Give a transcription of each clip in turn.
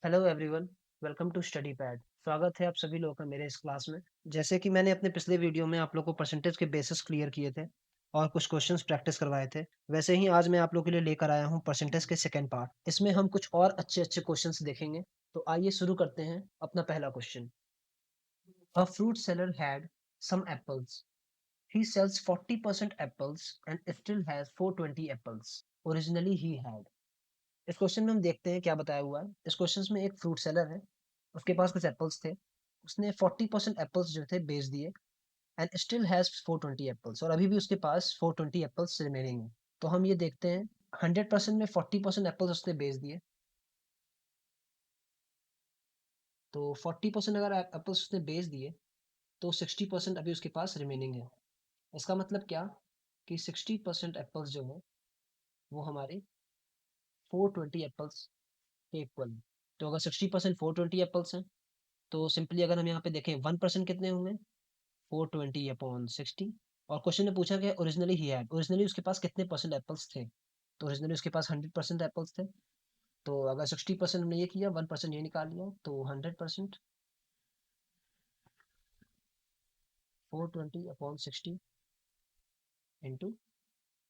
Hello everyone, welcome to Study Pad. स्वागत है आप सभी लोगों का मेरे इस क्लास में। जैसे कि मैंने अपने पिछले वीडियो में आप लोगों को परसेंटेज के बेसिस क्लियर किए थे और कुछ क्वेश्चंस प्रैक्टिस करवाए थे, वैसे ही आज मैं आप लोगों के लिए लेकर आया हूँ परसेंटेज के सेकंड पार्ट। इसमें हम कुछ और अच्छे अच्छे क्वेश्चंस देखेंगे। तो आइए शुरू करते हैं अपना पहला question. A fruit seller had some apples. He sells 40% apples and still has 420 apples. Originally he had. इस क्वेश्चन में हम देखते हैं क्या बताया हुआ है। इस क्वेश्चन में एक फ्रूट सेलर है, उसके पास कुछ एप्पल्स थे। उसने 40% एप्पल्स जो थे बेच दिए एंड स्टिल हैज़ 420 एप्पल्स, और अभी भी उसके पास 420 एप्पल्स रिमेनिंग है। तो हम ये देखते हैं 100% में 40% एप्पल्स उसने बेच दिए। तो 40% अगर एप्पल्स उसने बेच दिए तो 60% अभी उसके पास रिमेनिंग है। इसका मतलब क्या कि 60% एप्पल्स जो है वो हमारे 420 एप्पल्स के इक्वल है। तो अगर 60% 420 एप्पल्स हैं तो सिंपली अगर हम यहाँ पे देखें 1% कितने होंगे, 420 अपॉन 60। और क्वेश्चन में पूछा गया ओरिजिनली ही हैड, ओरिजिनली उसके पास कितने परसेंट एप्पल्स थे। तो ओरिजिनली उसके पास 100% एप्पल्स थे। तो अगर 60% हमने ये किया, 1% ये निकाल लिया, तो 100%। 420 अपॉन 60 इंटू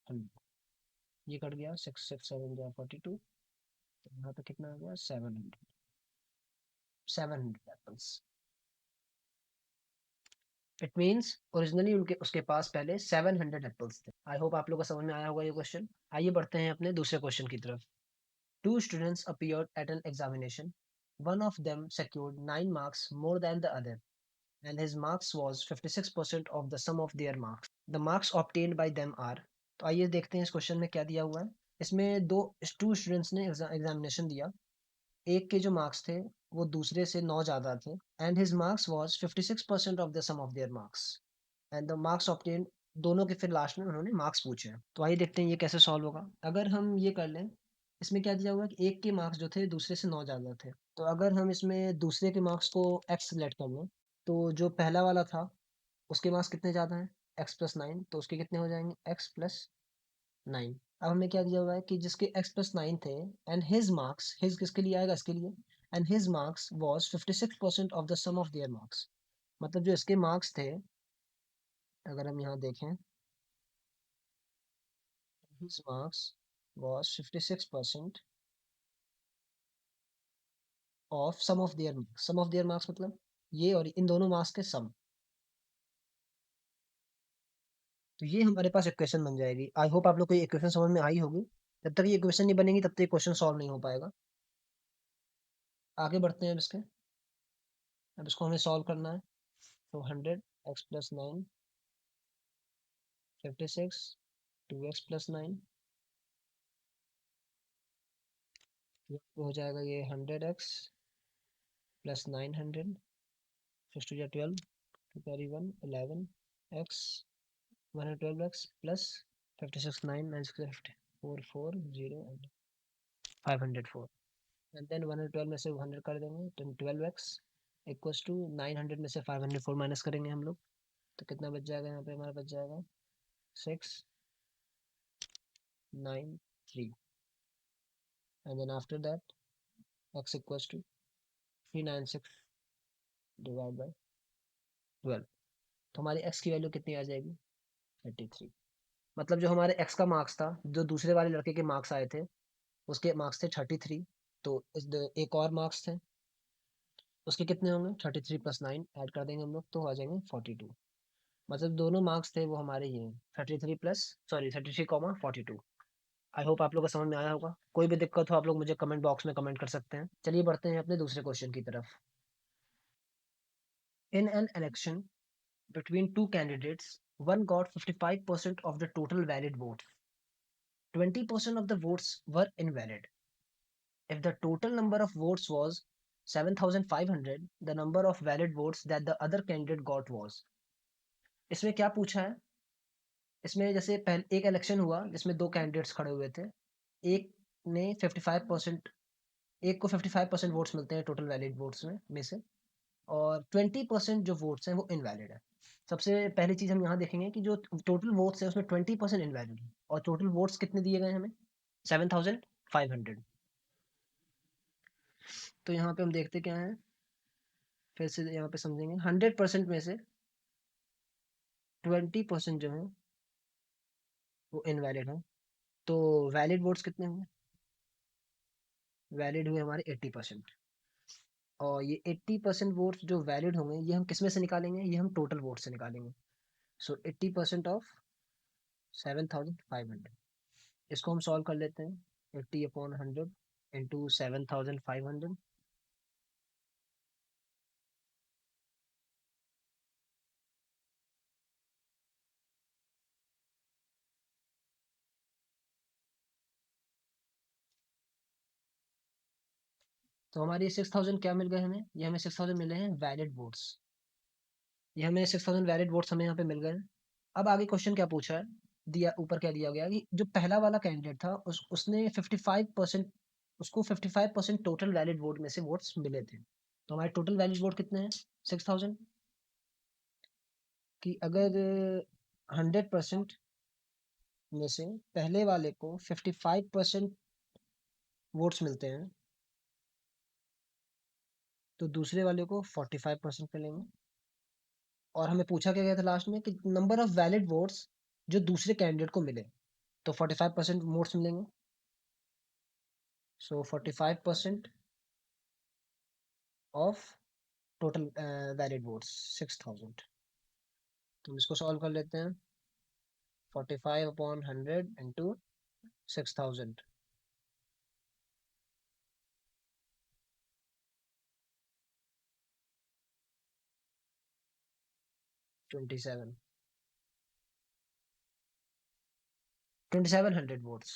100, ये कट गया। 6 6 7 42। तो यहाँ पे कितना आ गया, 700 एप्पल्स। इट मीन्स ओरिजिनली उनके उसके पास पहले 700 एप्पल्स थे। आई होप आप लोगों को समझ में आया होगा ये क्वेश्चन। आइए बढ़ते हैं अपने दूसरे क्वेश्चन की तरफ। Two students appeared at an examination. One of them secured 9 marks more than the other, and his marks was 56% of the sum of their marks. The marks obtained by them are। तो आइए देखते हैं इस question में क्या दिया हुआ है। इसमें टू स्टूडेंट्स ने एग्जामिनेशन दिया। एक के जो मार्क्स थे वो दूसरे से 9 ज़्यादा थे, and his marks was 56% of the sum of their marks, and the marks obtain. दोनों के फिर लास्ट में उन्होंने मार्क्स पूछे हैं। तो आइए देखते हैं ये कैसे सॉल्व होगा। अगर हम ये कर लें, इसमें क्या दिया हुआ है कि एक के मार्क्स जो थे दूसरे से 9 ज़्यादा थे। तो अगर हम इसमें दूसरे के मार्क्स को एक्स सेलेक्ट कर लें, तो जो पहला वाला था उसके मार्क्स कितने ज़्यादा हैं, एक्स प्लस नाइन, तो उसके कितने हो जाएंगे, एक्स प्लस नाइन। अब हमें क्या दिया हुआ है कि जिसके एक्स प्लस नाइन थे, एंड हिज मार्क्स, हिज किसके लिए आएगा, इसके लिए, and his marks was 56% of the sum of their marks. मतलब जो इसके मार्क्स थे, अगर हम यहाँ देखें, his marks was 56% of sum of their marks. Sum of their marks मतलब ये और इन दोनों मार्क्स के सम। तो ये हमारे पास इक्वेशन बन जाएगी। आई होप आप लोग को ये इक्वेशन समझ में आई होगी। जब तक ये इक्वेशन नहीं बनेगी तब तक ये क्वेश्चन सॉल्व नहीं हो पाएगा। आगे बढ़ते हैं अब इसके। अब इसको हमें सॉल्व करना है। तो 100 x + 9, 56, 2x + 9, हो जाएगा ये 100x + 900, 6 2 12, 2 carry 1 11 x 112x plus 56 9 9 6 50 4 4 0 and 504, and then 112 में से 100 कर देंगे तो 12x इक्वल्स टू 900 में से 504 माइनस करेंगे हम लोग। तो कितना बच जाएगा, यहाँ पे हमारा बच जाएगा 693, and then after that x equals to 396 divide by 12। तो हमारी x की वैल्यू कितनी आ जाएगी, 33। मतलब जो हमारे x का मार्क्स था, जो दूसरे वाले लड़के के मार्क्स आए थे, उसके मार्क्स थे 33। तो एक और मार्क्स थे, उसके कितने होंगे, 33 + 9 ऐड कर देंगे हम लोग तो आ जाएंगे 42। मतलब दोनों मार्क्स थे वो हमारे ये 33 प्लस, सॉरी 33, 42। आई होप आप लोग को समझ में आया होगा। कोई भी दिक्कत हो आप लोग मुझे कमेंट बॉक्स में कमेंट कर सकते हैं। चलिए बढ़ते हैं अपने दूसरे क्वेश्चन की तरफ। In an election between two candidates, one got 55% of the total valid votes, 20% of the votes were invalid. If the total number of votes was 7,500, the number of valid votes that the other candidate got was। इसमें क्या पूछा है, इसमें जैसे पहले एक election हुआ जिसमें दो कैंडिडेट्स खड़े हुए थे। एक ने 55%, एक को 55% वोट्स मिलते हैं टोटल वैलिड वोट्स में से, और 20% जो वोट्स हैं वो इनवैलिड है। सबसे पहली चीज़ हम यहाँ देखेंगे कि जो टोटल वोट्स है उसमें 20% इनवैलिड है, और टोटल वोट्स कितने दिए गए हमें, 7,500। तो यहाँ पे हम देखते क्या है, फिर से यहाँ पे समझेंगे 100% में से 20% जो है वो इनवैलिड है। तो वैलिड वोट्स कितने हुए? वैलिड हुए हमारे 80%। और ये 80% वोट्स जो वैलिड होंगे ये हम किस में से निकालेंगे? ये हम टोटल वोट से निकालेंगे। सो 80% ऑफ 7500, इसको हम सॉल्व कर लेते हैं। 80/100 इंटू 7500। तो हमारे 6000 क्या मिल गए हमें? ये हमें 6000 मिले हैं वैलिड वोट्स। ये हमें 6000 वैलिड वोट्स हमें यहाँ पे मिल गए हैं। अब आगे क्वेश्चन क्या पूछा है, दिया ऊपर क्या दिया गया कि जो पहला वाला कैंडिडेट था उसने 55%, उसको 55% टोटल वैलिड वोट में से वोट्स मिले थे। तो हमारे टोटल वैलिड वोट कितने हैं? 6000। कि अगर 100% में से पहले वाले को 55% वोट्स मिलते हैं तो दूसरे वाले को 45% मिलेंगे। और हमें पूछा क्या गया था लास्ट में कि नंबर ऑफ वैलिड वोट्स जो दूसरे कैंडिडेट को मिले, तो 45% वोट्स मिलेंगे। सो 45% ऑफ टोटल वैलिड वोट्स 6000। तो हम इसको सॉल्व कर लेते हैं। 45/100 इंटू 6000। 27 2700 वोट्स।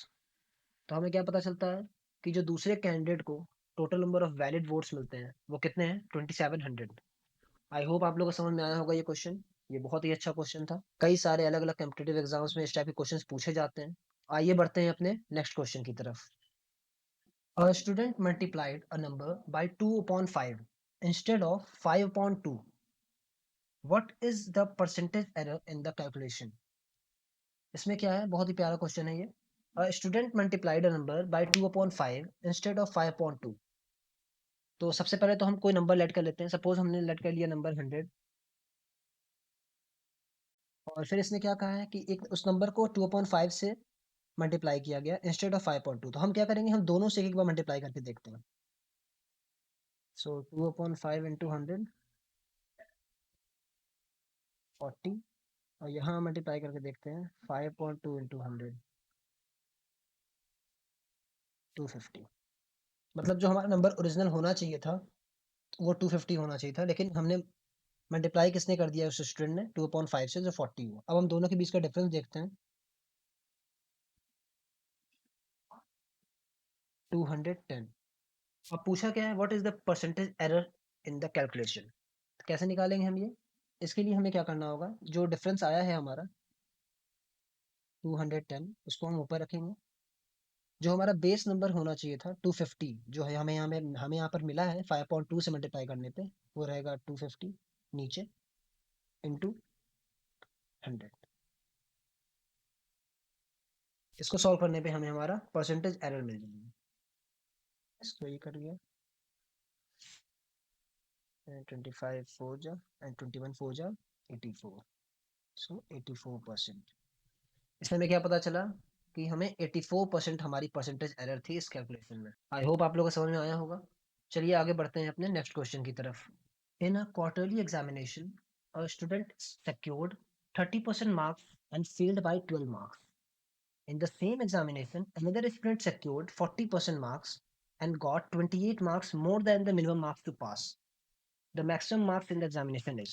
तो हमें क्या पता चलता है कि जो दूसरे कैंडिडेट को total number of valid votes मिलते हैं वो कितने हैं? 2700। आई होप आप लोगों को समझ में आया होगा ये क्वेश्चन। ये बहुत ही अच्छा क्वेश्चन था। कई सारे अलग अलग कॉम्पिटेटिव एग्जाम्स में इस टाइप के क्वेश्चंस पूछे जाते हैं। आइए बढ़ते हैं अपने नेक्स्ट क्वेश्चन की तरफ। A student multiplied a number by 2/5 instead of 5/2. What is the percentage error in the calculation? इसमें क्या है, बहुत ही प्यारा क्वेश्चन है ये। A student multiplied a number by 2/5 instead of 5/2. तो सबसे पहले तो हम कोई नंबर लेट कर लेते हैं। सपोज हमने लेट कर लिया नंबर 100। और फिर इसने क्या कहा है कि एक उस नंबर को 2/5 से मल्टीप्लाई किया गया इंस्टेड ऑफ 5/2। तो हम क्या करेंगे, हम दोनों से एक बार मल्टीप्लाई करके देखते हैं। सो 2/5 इंटू 100 40। और यहाँ मल्टीप्लाई करके देखते हैं 5/2 इंटू 100 250। मतलब जो हमारा नंबर ओरिजिनल होना चाहिए था वो 250 होना चाहिए था, लेकिन हमने मल्टीप्लाई किसने कर दिया उस स्टूडेंट ने? 2/5 से, जो 40 हुआ। अब हम दोनों के बीच का डिफरेंस देखते हैं। 210। अब पूछा क्या है, what is the percentage error in the calculation? कैसे निकालेंगे हम ये? इसके लिए हमें क्या करना होगा, जो डिफरेंस आया है हमारा 210, उसको हम ऊपर रखेंगे। जो हमारा बेस नंबर होना चाहिए था 250, जो है हमें यहाँ पर मिला है 5/2 से मल्टीप्लाई करने पे, वो रहेगा 250 नीचे इंटू 100। इसको सॉल्व करने पे हमें हमारा परसेंटेज एरर मिल जाएगी। इसको ये कर लिया, 25 4 जा एंड 21 4 जा 84। सो 84%। इसमें हमें क्या पता चला कि हमें 84% हमारी परसेंटेज एरर थी इस कैलकुलेशन में। आई होप आप लोगों को समझ में आया होगा। चलिए आगे बढ़ते हैं अपने नेक्स्ट क्वेश्चन की तरफ। In a quarterly examination a student secured 30% marks and failed by 12 marks. In the same examination, another student secured 40% marks and got 28 marks more than the minimum marks to pass. The maximum marks in the examination is.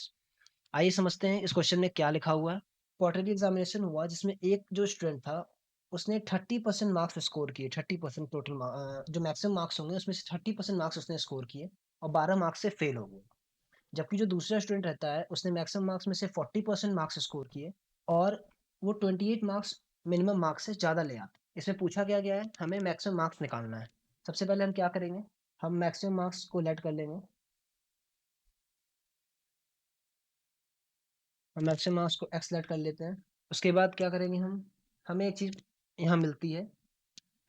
आइए समझते हैं इस question में क्या लिखा हुआ है। Quarterly examination हुआ जिसमें एक जो स्टूडेंट था उसने 30% मार्क्स स्कोर किए। 30% टोटल जो मैक्सिमम मार्क्स होंगे उसमें से 30% मार्क्स उसने स्कोर किए और 12 मार्क्स से फेल हो गए। जबकि जो दूसरा स्टूडेंट रहता है उसने मैक्सिमम मार्क्स में से 40% मार्क्स स्कोर किए और वो 28 मार्क्स मिनिमम मार्क्स से ज़्यादा ले आते। इसमें पूछा गया है हमें मैक्सिमम मार्क्स निकालना है। सबसे पहले हम क्या करेंगे, हम मैक्सिमम मार्क्स को लेट कर लेंगे। हम मैक्सिमम मार्क्स को एक्स लेट कर लेते हैं। उसके बाद क्या करेंगे हम, हमें एक चीज़ यहाँ मिलती है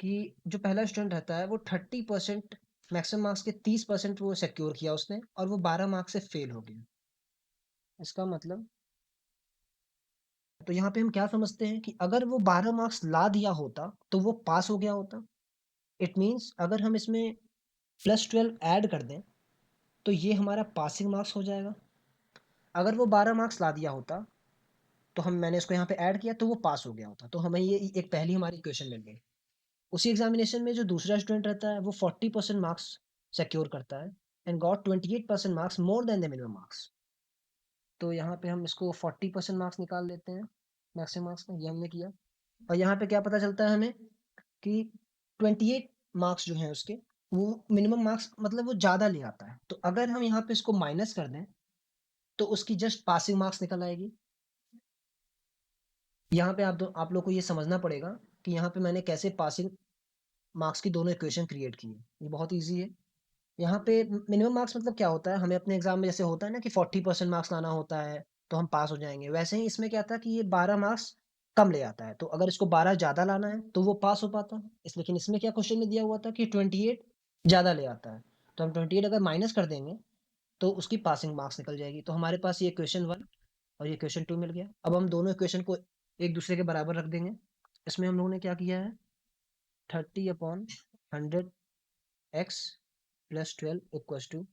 कि जो पहला स्टूडेंट रहता है वो 30% मैक्सिमम मार्क्स के 30% वो सिक्योर किया उसने और वो 12 मार्क्स से फेल हो गया। इसका मतलब तो यहाँ पे हम क्या समझते हैं कि अगर वो 12 मार्क्स ला दिया होता, तो वो पास हो गया होता। इट मीन्स अगर हम इसमें +12 ऐड कर दें, तो ये हमारा पासिंग मार्क्स हो जाएगा। अगर वो 12 मार्क्स ला दिया होता, तो मैंने इसको यहाँ पे ऐड किया तो वो पास हो गया होता। तो हमें ये एक पहली हमारी इक्वेशन मिल गई। उसी एग्ज़ामिनेशन में जो दूसरा स्टूडेंट रहता है, वो 40% मार्क्स सिक्योर करता है and got 28% marks more than the minimum marks. तो यहाँ पे हम इसको 40% मार्क्स निकाल लेते हैं, मैक्सिमम मार्क्स का, ये हमने किया। और यहाँ पे क्या पता चलता है हमें कि 28 मार्क्स जो हैं उसके, वो मिनिमम मार्क्स मतलब वो ज़्यादा ले आता है। तो अगर हम यहाँ पे इसको माइनस कर दें, तो उसकी जस्ट पासिंग मार्क्स निकल आएगी। यहाँ पे आप लोग को ये समझना पड़ेगा कि यहाँ पे मैंने कैसे पासिंग मार्क्स की दोनों इक्वेशन क्रिएट की है। ये बहुत ईज़ी है। यहाँ पे मिनिमम मार्क्स मतलब क्या होता है, हमें अपने एग्ज़ाम में जैसे होता है ना कि 40% मार्क्स लाना होता है, तो हम पास हो जाएँगे। वैसे ही इसमें क्या था कि ये 12 मार्क्स कम ले आता है, तो अगर इसको 12 ज़्यादा लाना है, तो वो पास हो पाता है। लेकिन इसमें क्या क्वेश्चन में दिया हुआ था कि 28 ज़्यादा ले आता है, तो हम 28 अगर माइनस कर देंगे, तो उसकी पासिंग मार्क्स निकल जाएगी। तो हमारे पास ये क्वेश्चन 1 और ये क्वेश्चन 2 मिल गया। अब हम दोनों इक्वेशन को एक दूसरे के बराबर रख देंगे। इसमें हम लोगों ने क्या किया है, 30/100 x plus 12 equals to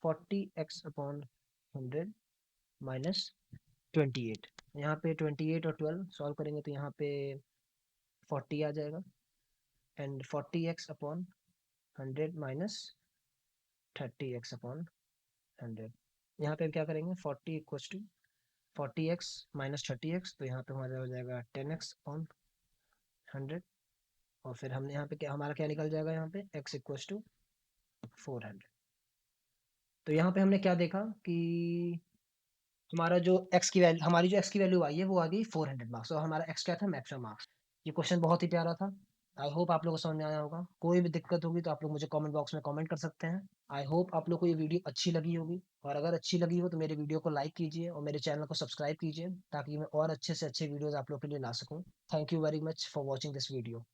40x/100 minus 28। यहाँ पे 28 और 12 सॉल्व करेंगे तो यहाँ पे 40 आ जाएगा एंड 40x/100 माइनस 30x/100। यहाँ पे क्या करेंगे, 40 equals to 40x minus 30x, तो यहाँ पे हमारा हो जाएगा 10x/100। और फिर हमने यहाँ पे क्या, हमारा क्या निकल जाएगा, यहाँ पे x इक्वल्स टू 400। तो यहाँ पे हमने क्या देखा कि हमारा जो हमारी जो x की वैल्यू आई है वो आ गई 400 मार्क्स और हमारा x क्या था, मैक्सिमम मार्क्स। ये क्वेश्चन बहुत ही प्यारा था। आई होप आप लोगों को समझ में आया होगा। कोई भी दिक्कत होगी तो आप लोग मुझे कमेंट बॉक्स में कमेंट कर सकते हैं। आई होप आप लोग को ये वीडियो अच्छी लगी होगी, और अगर अच्छी लगी हो तो मेरे वीडियो को लाइक कीजिए और मेरे चैनल को सब्सक्राइब कीजिए, ताकि मैं और अच्छे से अच्छे वीडियोज़ आप लोग के लिए ला सकूँ। Thank you very much for watching this video.